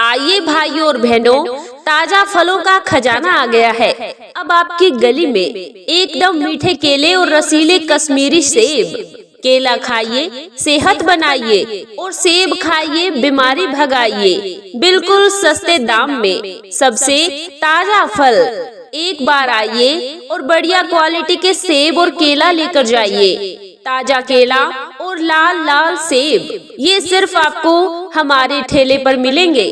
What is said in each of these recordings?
आइए भाइयों और बहनों, ताजा फलों का खजाना आ गया है। अब आपकी गली में एकदम मीठे केले और रसीले कश्मीरी सेब। केला खाइए, सेहत बनाइए और सेब खाइए, बीमारी भगाइए। बिल्कुल सस्ते दाम में सबसे ताजा फल। एक बार आइए और बढ़िया क्वालिटी के सेब और केला लेकर जाइए। ताजा केला और लाल लाल सेब, ये सिर्फ आपको हमारे ठेले पर मिलेंगे।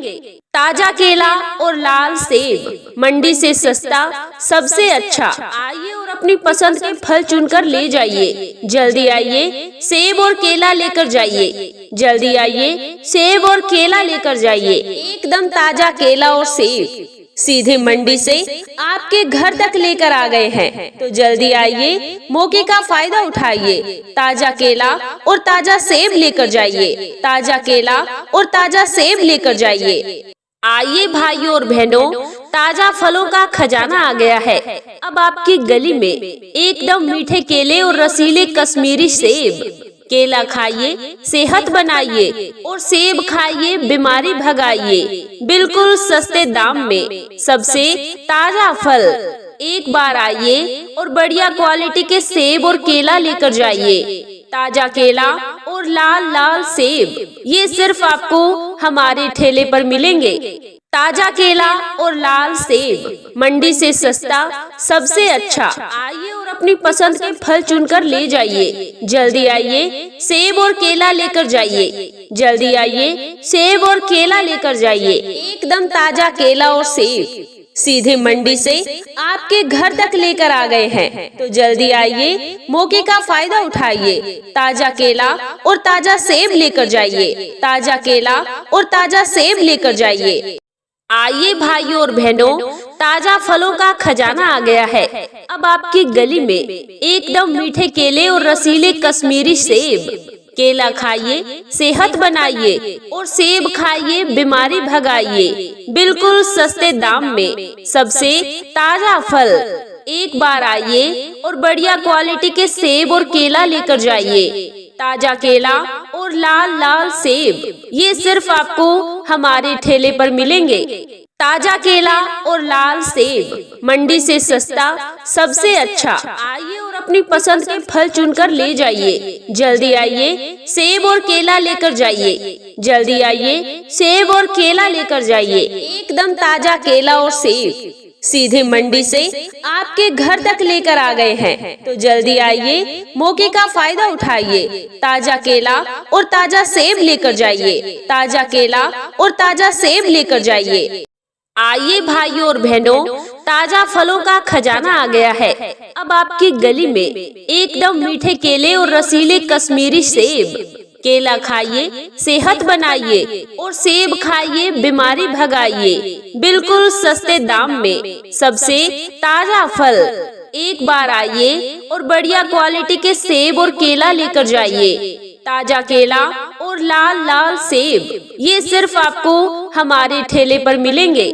ताजा केला और लाल सेब, मंडी से सस्ता, सबसे अच्छा। आइए और अपनी पसंद के फल चुनकर ले जाइए। जल्दी आइए, सेब और केला लेकर जाइए। जल्दी आइए, सेब और केला लेकर जाइए। एकदम ताजा केला और सेब सीधे मंडी से आपके घर तक लेकर आ गए हैं। तो जल्दी आइए, मौके का फायदा उठाइए। ताजा केला और ताजा सेब लेकर जाइए। ताजा केला और ताजा सेब लेकर जाइए। आइए भाइयों और बहनों, ताजा फलों का खजाना आ गया है। अब आपकी गली में एकदम मीठे केले और रसीले कश्मीरी सेब। केला खाइए, सेहत बनाइए और सेब खाइए, बीमारी भगाइए। बिल्कुल सस्ते दाम में सबसे ताजा फल। एक बार आइए और बढ़िया क्वालिटी के सेब और केला लेकर जाइए। ताजा केला और लाल लाल सेब, ये सिर्फ आपको हमारे ठेले पर मिलेंगे। ताजा केला और लाल सेब, मंडी से सस्ता, सबसे अच्छा। आइए और अपनी पसंद के फल चुनकर ले जाइए। जल्दी आइए, सेब और केला लेकर जाइए। जल्दी आइए, सेब और केला लेकर जाइए। एकदम ताजा केला और सेब सीधे मंडी से आपके घर तक लेकर आ गए हैं। तो जल्दी आइए, मौके का फायदा उठाइए। ताजा केला और ताजा सेब लेकर जाइए। ताजा केला और ताजा सेब लेकर जाइए। आइए भाइयों और बहनों, ताजा फलों का खजाना आ गया है। अब आपकी गली में एकदम मीठे केले और रसीले कश्मीरी सेब। केला खाइए, सेहत बनाइए और सेब खाइए, बीमारी भगाइए। बिल्कुल सस्ते दाम में सबसे ताजा फल। एक बार आइए और बढ़िया क्वालिटी के सेब और केला लेकर जाइए। ताजा केला और लाल लाल सेब, ये सिर्फ आपको हमारे ठेले पर मिलेंगे। ताजा केला और लाल सेब, मंडी से सस्ता, सबसे अच्छा। आइए और अपनी पसंद के फल चुनकर ले जाइए। जल्दी आइए, सेब और केला लेकर जाइए। जल्दी आइए, सेब और केला लेकर जाइए। एकदम ताजा केला और सेब सीधे मंडी से आपके घर तक लेकर आ गए हैं। तो जल्दी आइए, मौके का फायदा उठाइए। ताजा केला और ताजा सेब लेकर जाइए। ताजा केला और ताजा सेब लेकर जाइए। आइए भाइयों और बहनों, ताजा फलों का खजाना आ गया है। अब आपकी गली में एकदम मीठे केले और रसीले कश्मीरी सेब। केला खाइए, सेहत बनाइए और सेब खाइए, बीमारी भगाइए। बिल्कुल सस्ते दाम में सबसे ताजा फल। एक बार आइए और बढ़िया क्वालिटी के सेब और केला लेकर जाइए। ताजा केला और लाल लाल सेब, ये सिर्फ आपको हमारे ठेले पर मिलेंगे।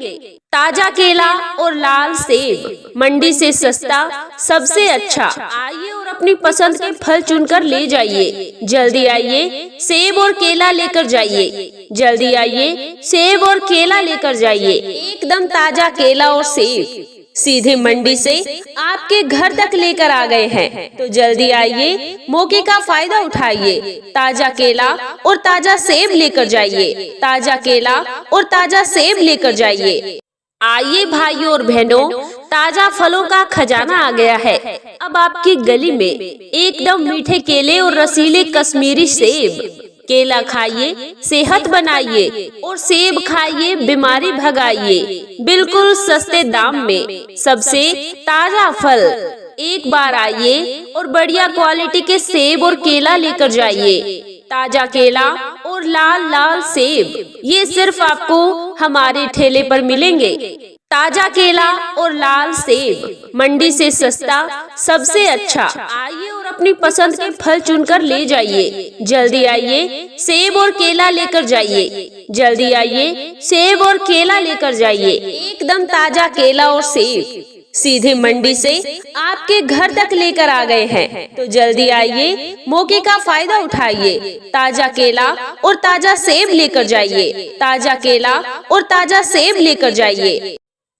ताजा केला और लाल सेब, मंडी से सस्ता, सबसे अच्छा। आइए और अपनी पसंद के फल चुनकर ले जाइए। जल्दी आइए, सेब और केला लेकर जाइए। जल्दी आइए, सेब और केला लेकर जाइए। एकदम ताजा केला और सेब सीधे मंडी से आपके घर तक लेकर आ गए हैं। तो जल्दी आइए, मौके का फायदा उठाइए। ताजा केला और ताजा सेब लेकर जाइए। ताजा केला और ताजा सेब लेकर जाइए। आइए भाइयों और बहनों, ताजा फलों का खजाना आ गया है। अब आपकी गली में एकदम मीठे केले और रसीले कश्मीरी सेब। केला खाइए, सेहत बनाइए और सेब खाइए, बीमारी भगाइए। बिल्कुल सस्ते दाम में सबसे ताजा फल। एक बार आइए और बढ़िया क्वालिटी के सेब और केला लेकर जाइए। ताजा केला और लाल लाल सेब, ये सिर्फ आपको हमारे ठेले पर मिलेंगे। ताजा केला और लाल सेब, मंडी से सस्ता, सबसे अच्छा। आइए और अपनी पसंद के फल चुनकर ले जाइए। जल्दी आइए, सेब और केला लेकर जाइए। जल्दी आइए, सेब और केला लेकर जाइए। एकदम ताजा केला और सेब सीधे मंडी से आपके घर तक लेकर आ गए हैं, तो जल्दी आइए, मौके का फायदा उठाइए। ताजा केला और ताजा सेब लेकर जाइए। ताजा केला और ताजा सेब लेकर जाइए।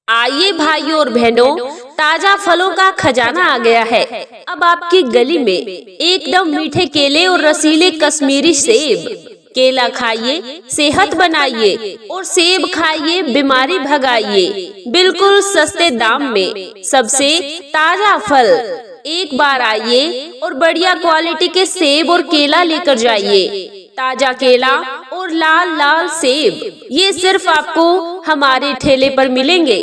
आइए भाइयों और बहनों, ताजा फलों का खजाना आ गया है। अब आपकी गली में एकदम मीठे केले और रसीले कश्मीरी सेब। केला खाइए, सेहत बनाइए, और सेब खाइए, बीमारी भगाइए, बिल्कुल सस्ते दाम में सबसे ताजा फल। एक बार आइए और बढ़िया क्वालिटी के सेब और केला लेकर जाइए। ताजा केला और लाल लाल सेब, ये सिर्फ आपको हमारे ठेले पर मिलेंगे।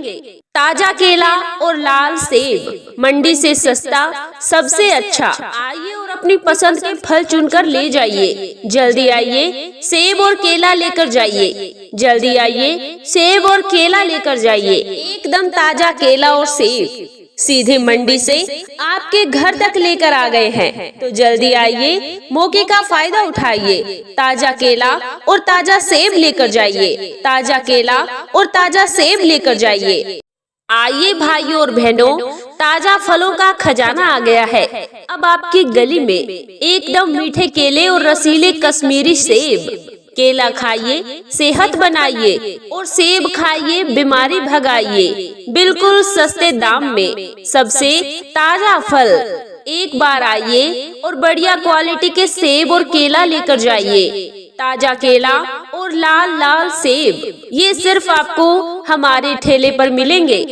ताजा केला और लाल सेब, मंडी से सस्ता, सबसे अच्छा। आइए और अपनी पसंद के फल चुनकर ले जाइए। जल्दी आइए, सेब और केला लेकर जाइए। जल्दी आइए, सेब और केला लेकर जाइए। एकदम ताजा केला और सेब सीधे मंडी से आपके घर तक लेकर आ गए हैं, तो जल्दी आइए, मौके का फायदा उठाइए। ताजा केला और ताजा सेब लेकर जाइए। ताजा केला और ताजा सेब लेकर जाइए। आइए भाइयों और बहनों, ताजा फलों का खजाना आ गया है। अब आपकी गली में एकदम मीठे केले और रसीले कश्मीरी सेब। केला खाइए, सेहत बनाइए, और सेब खाइए, बीमारी भगाइए, बिल्कुल सस्ते दाम में सबसे ताजा फल। एक बार आइए और बढ़िया क्वालिटी के सेब और केला लेकर जाइए। ताजा केला और लाल लाल सेब, ये सिर्फ आपको हमारे ठेले पर मिलेंगे।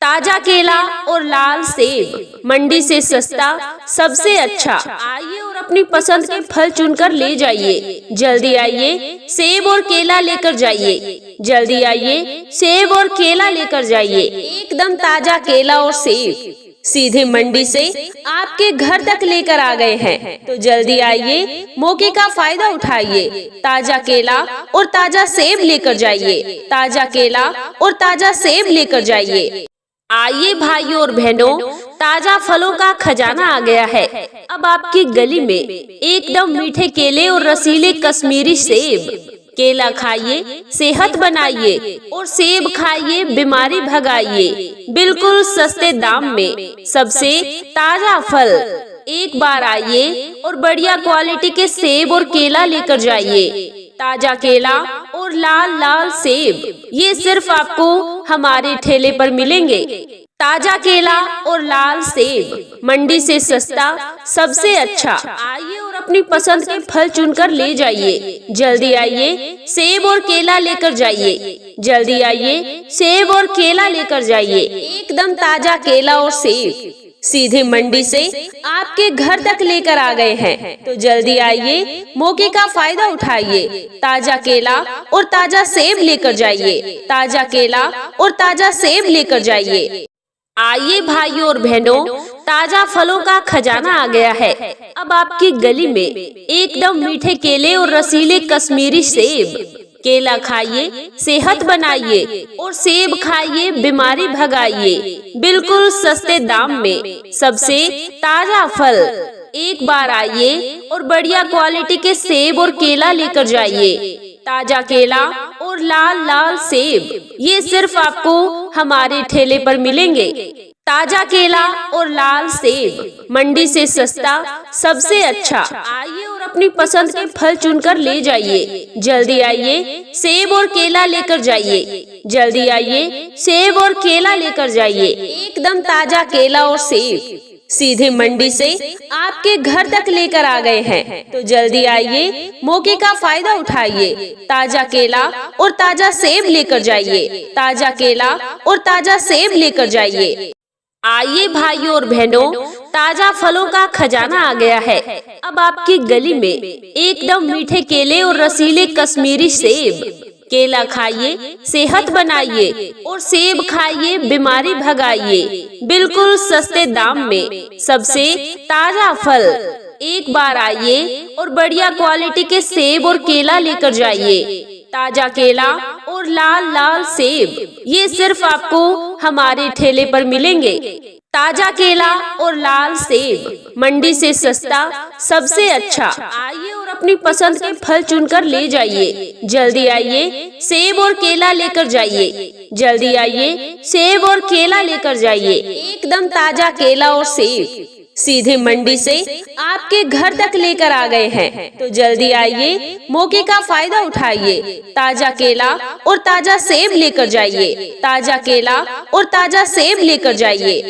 ताजा केला और लाल सेब, मंडी से सस्ता, सबसे अच्छा। आइए और अपनी पसंद के फल चुनकर ले जाइए। जल्दी आइए, सेब और केला लेकर जाइए। जल्दी आइए, सेब और केला लेकर जाइए। एकदम ताजा केला और सेब सीधे मंडी से आपके घर तक लेकर आ गए हैं, तो जल्दी आइए, मौके का फायदा उठाइए। ताजा केला और ताजा सेब लेकर जाइए। ताजा केला और ताजा सेब लेकर जाइए। आइए भाइयों और बहनों, ताजा फलों का खजाना आ गया है। अब आपकी गली में एकदम मीठे केले और रसीले कश्मीरी सेब। केला खाइए, सेहत बनाइए, और सेब खाइए, बीमारी भगाइए, बिल्कुल सस्ते दाम में सबसे ताजा फल। एक बार आइए और बढ़िया क्वालिटी के सेब और केला लेकर जाइए। ताजा केला और लाल लाल सेब, ये सिर्फ आपको हमारे ठेले पर मिलेंगे। ताजा केला और लाल सेब, मंडी से सस्ता, सबसे अच्छा। आइए और अपनी पसंद के फल चुनकर ले जाइए। जल्दी आइए, सेब और केला लेकर जाइए। जल्दी आइए, सेब और केला लेकर जाइए। एकदम ताजा केला और सेब सीधे मंडी से आपके घर तक लेकर आ गए हैं, तो जल्दी आइए, मौके का फायदा उठाइए। ताजा केला और ताजा सेब लेकर जाइए। ताजा केला और ताजा सेब लेकर जाइए। आइए भाइयों और बहनों, ताजा फलों का खजाना आ गया है। अब आपकी गली में एकदम मीठे केले और रसीले कश्मीरी सेब। केला खाइए, सेहत बनाइए, और सेब खाइए, बीमारी भगाइए, बिल्कुल सस्ते दाम में सबसे ताजा फल। एक बार आइए और बढ़िया क्वालिटी के सेब और केला लेकर जाइए। ताजा केला और लाल लाल सेब, ये सिर्फ आपको हमारे ठेले पर मिलेंगे। ताजा केला और लाल सेब, मंडी से सस्ता, सबसे अच्छा। आइए और अपनी पसंद के फल चुनकर ले जाइए। जल्दी आइए, सेब और केला लेकर जाइए। जल्दी आइए, सेब और केला लेकर जाइए। एकदम ताजा केला और सेब सीधे मंडी से आपके घर तक लेकर आ गए हैं, तो जल्दी आइए, मौके का फायदा उठाइए। ताजा केला और ताजा सेब लेकर जाइए। ताजा केला और ताजा सेब लेकर जाइए। आइए भाइयों और बहनों, ताजा फलों का खजाना आ गया है। अब आपकी गली में एकदम मीठे केले और रसीले कश्मीरी सेब। केला खाइए, सेहत बनाइए, और सेब खाइए, बीमारी भगाइए, बिल्कुल सस्ते दाम में सबसे ताजा फल। एक बार आइए और बढ़िया क्वालिटी के सेब और केला लेकर जाइए। ताजा केला और लाल लाल सेब, ये सिर्फ आपको हमारे ठेले पर मिलेंगे। ताजा केला और लाल सेब, मंडी से सस्ता, सबसे अच्छा। आइए और अपनी पसंद के फल चुनकर ले जाइए। जल्दी आइए, सेब और केला लेकर जाइए। जल्दी आइए, सेब और केला लेकर जाइए। एकदम ताजा केला और सेब सीधे मंडी से आपके घर तक लेकर आ गए हैं। तो जल्दी आइए, मौके का फायदा उठाइए। ताजा केला और ताजा सेब लेकर जाइए। ताजा केला और ताजा सेब लेकर जाइए।